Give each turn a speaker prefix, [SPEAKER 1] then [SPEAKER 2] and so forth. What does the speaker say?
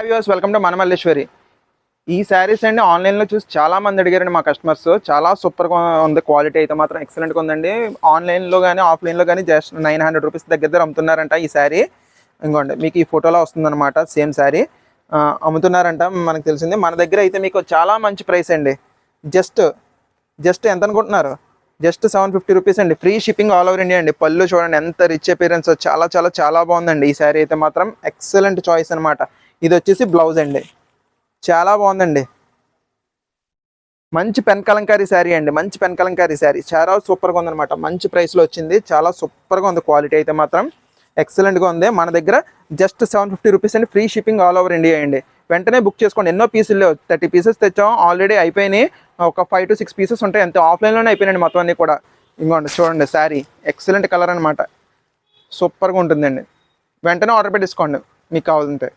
[SPEAKER 1] Viewers welcome to మన మల్లేశ్వరి. ఈ శారీస్ అండి ఆన్లైన్లో చూసి చాలా మంది అడిగారండి మా కస్టమర్స్. చాలా సూపర్గా ఉంది, క్వాలిటీ అయితే మాత్రం ఎక్సలెంట్గా ఉందండి. ఆన్లైన్లో కానీ ఆఫ్లైన్లో కానీ జస్ట్ 900 రూపీస్ దగ్గర అమ్ముతున్నారంట ఈ శారీ. ఇంకోండి మీకు ఈ ఫోటోలో వస్తుందన్నమాట సేమ్ శారీ అమ్ముతున్నారంట. మనకు తెలిసింది మన దగ్గర అయితే మీకు చాలా మంచి ప్రైస్ అండి. జస్ట్ ఎంత అనుకుంటున్నారు? జస్ట్ 750 రూపీస్ అండి. Free shipping all over India అండి. పళ్ళు చూడండి ఎంత రిచ్ అపీరెన్స్, చాలా చాలా చాలా బాగుందండి ఈ శారీ అయితే మాత్రం. ఎక్సలెంట్ చాయిస్ అనమాట. ఇది వచ్చేసి బ్లౌజ్ అండి, చాలా బాగుందండి. మంచి పెన్ కలంకారీ శారీ అండి, మంచి పెన్ కలంకారీ శారీ చాలా సూపర్గా ఉందన్నమాట. మంచి ప్రైస్లో వచ్చింది, చాలా సూపర్గా ఉంది. క్వాలిటీ అయితే మాత్రం ఎక్సలెంట్గా ఉంది. మన దగ్గర జస్ట్ 750 రూపీస్ అండి. Free shipping all over India అండి. వెంటనే బుక్ చేసుకోండి. ఎన్నో పీసులు లేవు, 30 పీసెస్ తెచ్చాం, ఆల్రెడీ అయిపోయినాయి. ఒక 5 to 6 పీసెస్ ఉంటాయి అంతే. ఆఫ్లైన్లోనే అయిపోయినాయండి మొత్తం అన్నీ కూడా. ఇంకోండి చూడండి శారీ, ఎక్సలెంట్ కలర్ అనమాట, సూపర్గా ఉంటుందండి. వెంటనే ఆర్డర్ పెట్టేసుకోండి మీకు కావాలంటే.